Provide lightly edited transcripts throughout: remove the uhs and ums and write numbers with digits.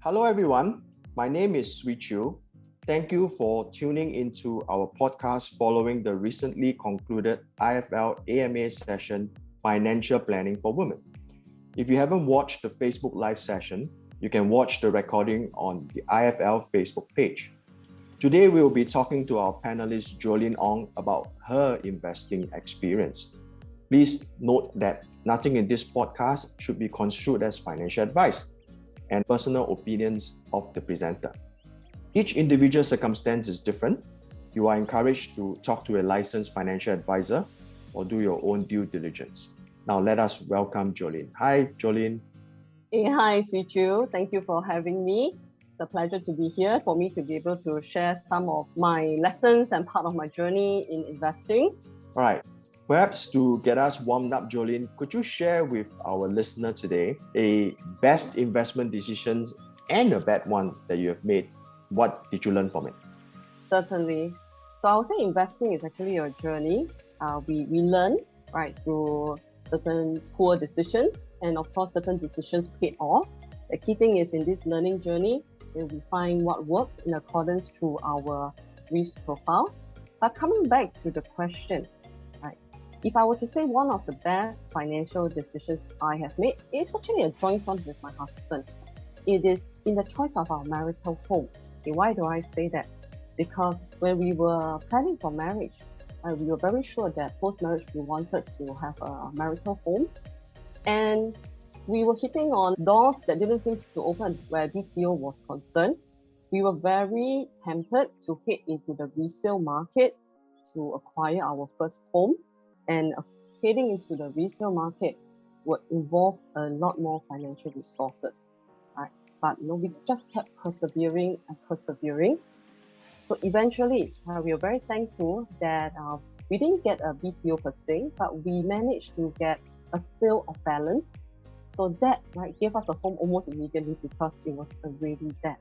Hello, everyone. My name is Swee Chiu. Thank you for tuning into our podcast following the recently concluded IFL AMA session, Financial Planning for Women. If you haven't watched the Facebook Live session, you can watch the recording on the IFL Facebook page. Today, we will be talking to our panelist, Jolene Ong, about her investing experience. Please note that nothing in this podcast should be construed as financial advice and personal opinions of the presenter. Each individual circumstance is different. You are encouraged to talk to a licensed financial advisor or do your own due diligence. Now, let us welcome Jolene. Hi, Jolene. Hey, hi, Swee Chiu. Thank you for having me. It's a pleasure to be here for me to be able to share some of my lessons and part of my journey in investing. All right. Perhaps to get us warmed up, Jolene, could you share with our listener today a best investment decisions and a bad one that you have made? What did you learn from it? Certainly. So I would say investing is actually a journey. We learn, right, through certain poor decisions, and of course, certain decisions paid off. The key thing is in this learning journey, we find what works in accordance to our risk profile. But coming back to the question, right, if I were to say one of the best financial decisions I have made, it's actually a joint one with my husband. It is in the choice of our marital home. Okay, why do I say that? Because when we were planning for marriage, we were very sure that post-marriage we wanted to have a marital home. And we were hitting on doors that didn't seem to open where BPO was concerned. We were very tempted to head into the resale market to acquire our first home. And heading into the resale market would involve a lot more financial resources. Right? But we just kept persevering and persevering. So eventually, we were very thankful that we didn't get a BPO per se, but we managed to get a sale of balance. So that gave us a home almost immediately because it was already there.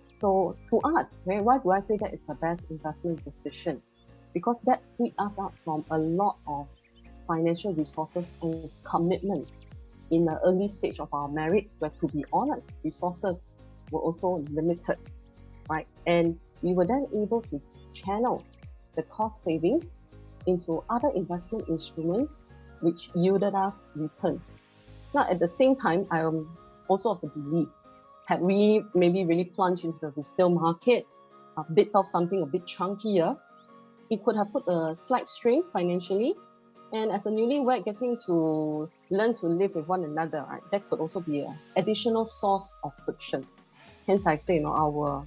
So to us, why do I say that is the best investment decision? Because that freed us up from a lot of financial resources and commitment in the early stage of our marriage, where, to be honest, resources were also limited, right? And we were then able to channel the cost savings into other investment instruments which yielded us returns. Now, at the same time, I am also of the belief, had we maybe really plunged into the resale market, bit off something a bit chunkier, it could have put a slight strain financially. And as a newlywed, getting to learn to live with one another, right, that could also be an additional source of friction. Hence, I say, our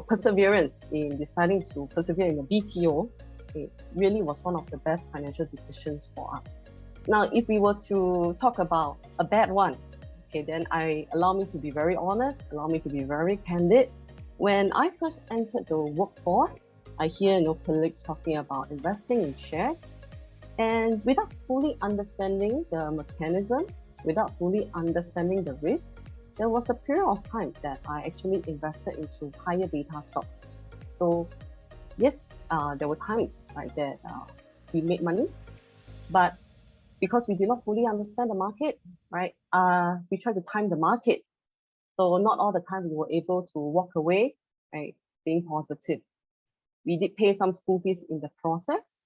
perseverance in deciding to persevere in the BTO, it really was one of the best financial decisions for us. Now, if we were to talk about a bad one, then allow me to be very honest, allow me to be very candid. When I first entered the workforce, I hear colleagues talking about investing in shares, and without fully understanding the mechanism, without fully understanding the risk, there was a period of time that I actually invested into higher beta stocks. So yes, there were times that we made money, but because we did not fully understand the market, we tried to time the market. So not all the time we were able to walk away, being positive. We did pay some school fees in the process.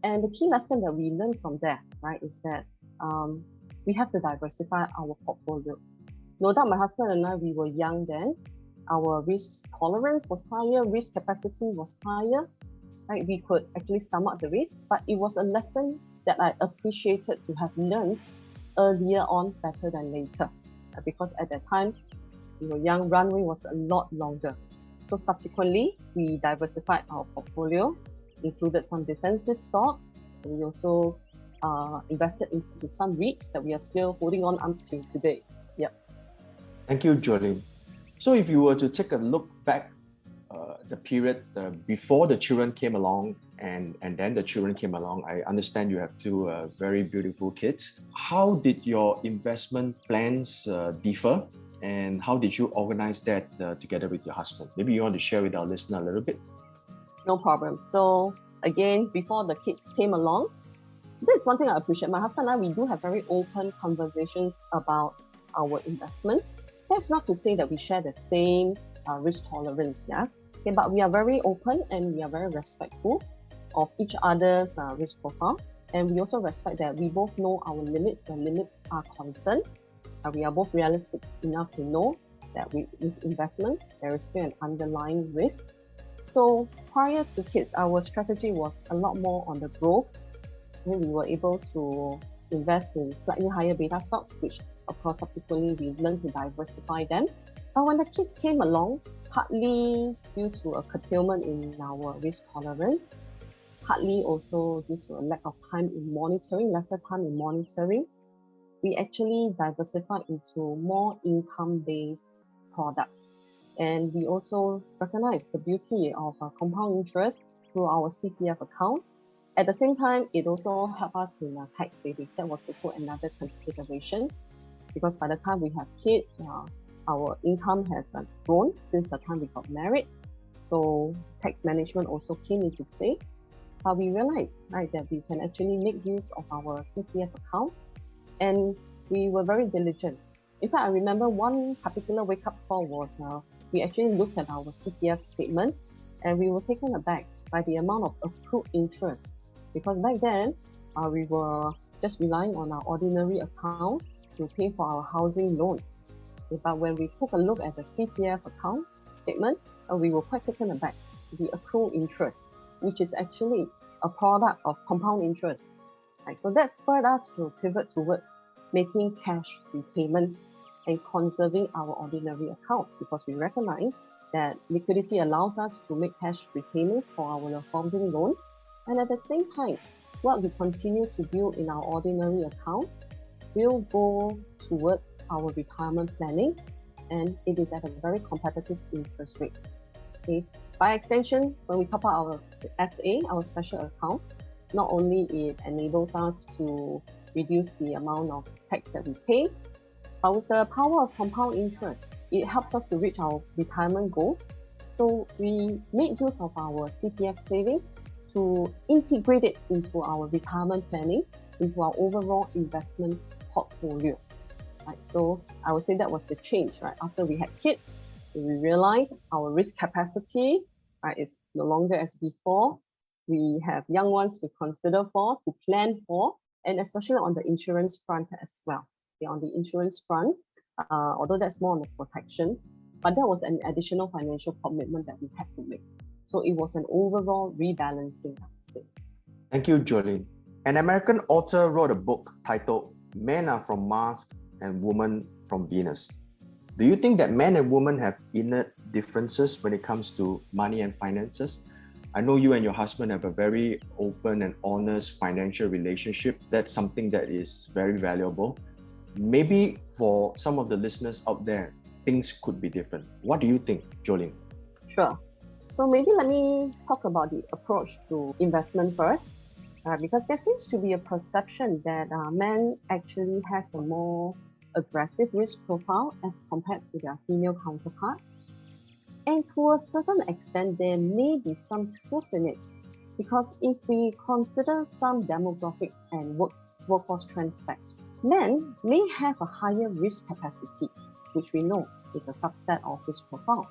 And the key lesson that we learned from that, is that we have to diversify our portfolio. No doubt my husband and I, we were young then. Our risk tolerance was higher, risk capacity was higher. We could actually stomach the risk, but it was a lesson that I appreciated to have learned earlier on better than later. Because at that time, we were young, runway was a lot longer. So subsequently, we diversified our portfolio, included some defensive stocks. We also invested into some REITs that we are still holding on to today. Yep. Thank you, Jolene. So if you were to take a look back, the period before the children came along and then the children came along, I understand you have two very beautiful kids. How did your investment plans differ, and how did you organize that together with your husband? Maybe you want to share with our listener a little bit. No problem. So again, before the kids came along, this is one thing I appreciate. My husband and I, we do have very open conversations about our investments. That's not to say that we share the same risk tolerance, yeah. Okay, but we are very open and we are very respectful of each other's risk profile. And we also respect that we both know our limits. The limits are concerned. We are both realistic enough to know that with investment, there is still an underlying risk. So prior to kids, our strategy was a lot more on the growth. We were able to invest in slightly higher beta stocks, which of course subsequently we learned to diversify them. But when the kids came along, partly due to a curtailment in our risk tolerance, partly also due to a lack of time in monitoring, lesser time in monitoring, we actually diversified into more income-based products. And we also recognize the beauty of compound interest through our CPF accounts. At the same time, it also helped us in tax savings. That was also another consideration, because by the time we have kids, our income has grown since the time we got married. So tax management also came into play. But we realized, right, that we can actually make use of our CPF account, and we were very diligent. In fact, I remember one particular wake-up call was we actually looked at our CPF statement, and we were taken aback by the amount of accrued interest, because back then we were just relying on our ordinary account to pay for our housing loan. But when we took a look at the CPF account statement, we were quite taken aback. The accrued interest, which is actually a product of compound interest. Right? So that spurred us to pivot towards making cash repayments and conserving our ordinary account, because we recognize that liquidity allows us to make cash repayments for our housing loan. And at the same time, what we continue to build in our ordinary account will go towards our retirement planning, and it is at a very competitive interest rate. Okay. By extension, when we top up our SA, our special account, not only it enables us to reduce the amount of tax that we pay, but with the power of compound interest, it helps us to reach our retirement goal. So we make use of our CPF savings to integrate it into our retirement planning, into our overall investment portfolio. Right? So I would say that was the change, right? After we had kids, we realized our risk capacity, right, is no longer as before. We have young ones to consider for, to plan for, and especially on the insurance front as well. Okay, on the insurance front, although that's more on the protection, but that was an additional financial commitment that we had to make. So it was an overall rebalancing, I would say. Thank you, Jolene. An American author wrote a book titled Men Are From Mars and Women from Venus. Do you think that men and women have inner differences when it comes to money and finances? I know you and your husband have a very open and honest financial relationship. That's something that is very valuable. Maybe for some of the listeners out there, things could be different. What do you think, Jolene? Sure. So maybe let me talk about the approach to investment first, because there seems to be a perception that men actually has a more aggressive risk profile as compared to their female counterparts. And to a certain extent, there may be some truth in it, because if we consider some demographic and workforce trend facts, men may have a higher risk capacity, which we know is a subset of risk profile.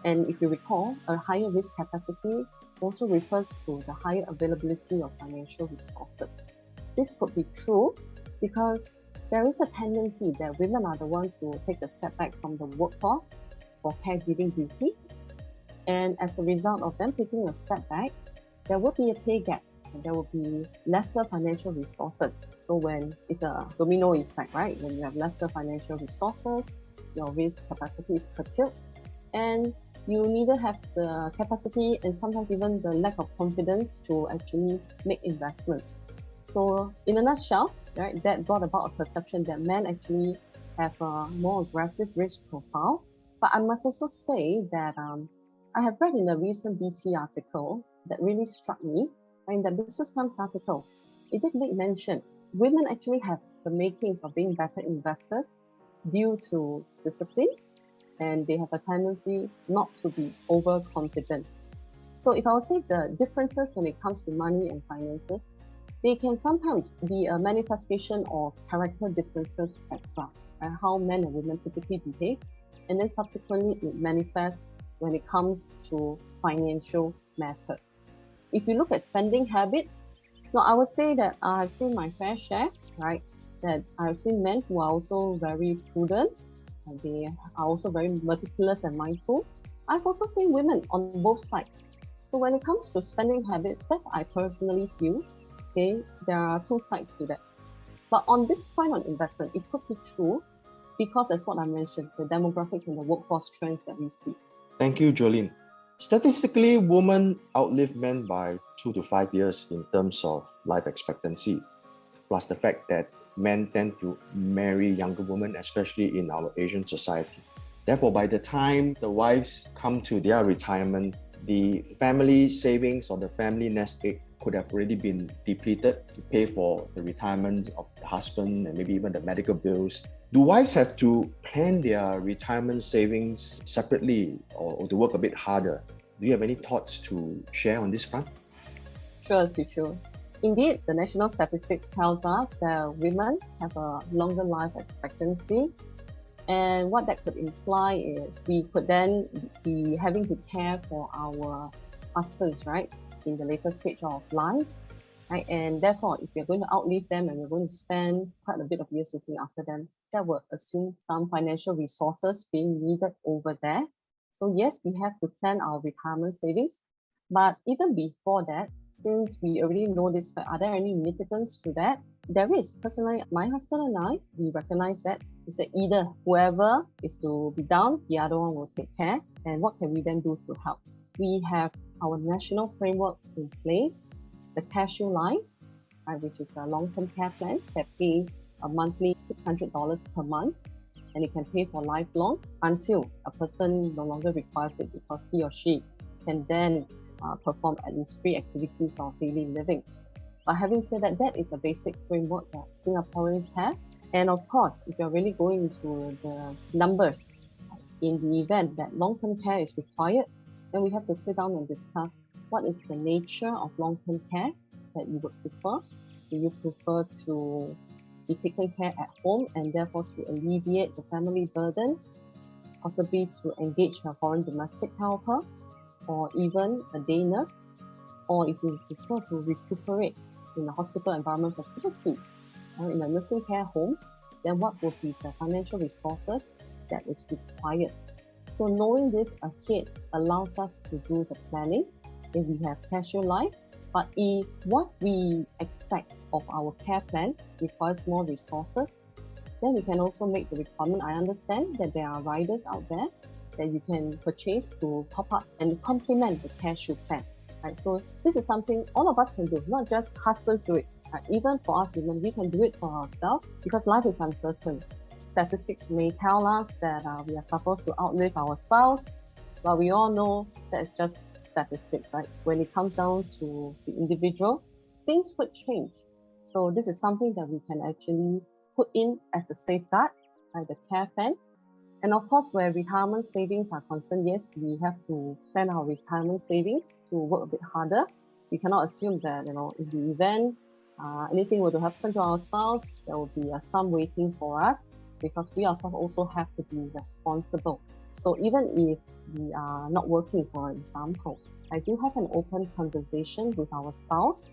And if you recall, a higher risk capacity also refers to the higher availability of financial resources. This could be true because there is a tendency that women are the ones who take a step back from the workforce for caregiving duties. And as a result of them taking a step back, there will be a pay gap and there will be lesser financial resources. So when it's a domino effect, right? When you have lesser financial resources, your risk capacity is curtailed, and you neither have the capacity and sometimes even the lack of confidence to actually make investments. So in a nutshell, right, that brought about a perception that men actually have a more aggressive risk profile. But I must also say that I have read in a recent BT article that really struck me. In the Business Times article, it did make mention women actually have the makings of being better investors due to discipline, and they have a tendency not to be overconfident. So if I would say the differences when it comes to money and finances, they can sometimes be a manifestation of character differences as well. how men and women typically behave, and then subsequently it manifests when it comes to financial matters. If you look at spending habits, now I would say that I have seen my fair share, right? That I've seen men who are also very prudent, and they are also very meticulous and mindful. I've also seen women on both sides. So when it comes to spending habits, that I personally feel, okay, there are two sides to that. But on this point on investment, it could be true because, as what I mentioned, the demographics and the workforce trends that we see. Thank you, Jolene. Statistically, women outlive men by 2 to 5 years in terms of life expectancy, plus the fact that men tend to marry younger women, especially in our Asian society. Therefore, by the time the wives come to their retirement, the family savings or the family nest egg could have already been depleted to pay for the retirement of the husband and maybe even the medical bills. Do wives have to plan their retirement savings separately or to work a bit harder? Do you have any thoughts to share on this front? Sure, Suchu. Indeed, the national statistics tells us that women have a longer life expectancy. And what that could imply is we could then be having to care for our husbands, right, in the later stage of lives. Right? And therefore, if you're going to outlive them and you're going to spend quite a bit of years looking after them, that would assume some financial resources being needed over there. So yes, we have to plan our retirement savings. But even before that, since we already know this, are there any mitigants to that? There is. Personally, my husband and I, we recognize that it's that either whoever is to be down, the other one will take care. And what can we then do to help? We have our national framework in place, the CareShield Life, which is a long-term care plan that pays a monthly $600 per month, and it can pay for lifelong until a person no longer requires it because he or she can then perform at least 3 activities of daily living. But having said that, that is a basic framework that Singaporeans have. And of course, if you're really going into the numbers, in the event that long-term care is required, then we have to sit down and discuss what is the nature of long-term care that you would prefer. Do you prefer to be taken care at home and therefore to alleviate the family burden, possibly to engage a foreign domestic helper, or even a day nurse, or if you prefer to recuperate in a hospital environment facility or in a nursing care home, then what would be the financial resources that is required? So knowing this ahead allows us to do the planning if we have CareShield Life. But if what we expect of our care plan requires more resources, then we can also make the requirement. I understand that there are riders out there that you can purchase to top up and complement the CareShield plan. Right? So this is something all of us can do, not just husbands do it. Right? Even for us women, we can do it for ourselves because life is uncertain. Statistics may tell us that we are supposed to outlive our spouse, but we all know that it's just statistics, right? When it comes down to the individual, things could change. So this is something that we can actually put in as a safeguard, right? The care plan. And of course, where retirement savings are concerned, yes, we have to plan our retirement savings to work a bit harder. We cannot assume that, in the event anything were to happen to our spouse, there will be a sum waiting for us because we ourselves also have to be responsible. So even if we are not working, for example, I do have an open conversation with our spouse,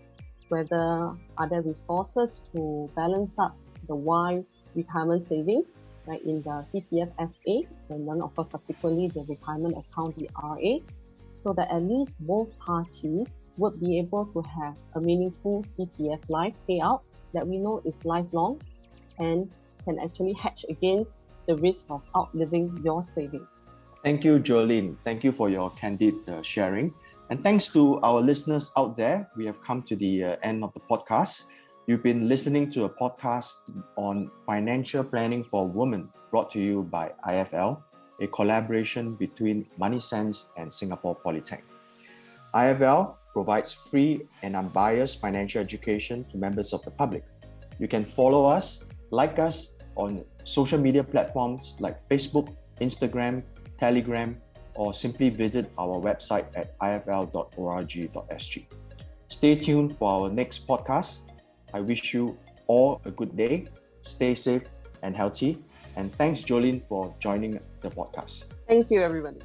whether are there resources to balance up the wife's retirement savings, right, in the CPF SA, and then of course subsequently the retirement account, the RA, so that at least both parties would be able to have a meaningful CPF life payout that we know is lifelong and can actually hedge against the risk of outliving your savings. Thank you, Jolene. Thank you for your candid sharing. And thanks to our listeners out there, we have come to the end of the podcast. You've been listening to a podcast on financial planning for women, brought to you by IFL, a collaboration between Money Sense and Singapore Polytech. IFL provides free and unbiased financial education to members of the public. You can follow us, like us on social media platforms like Facebook, Instagram, Telegram, or simply visit our website at ifl.org.sg. Stay tuned for our next podcast. I wish you all a good day, stay safe and healthy, And thanks, Jolene, for joining the podcast. Thank you, everybody.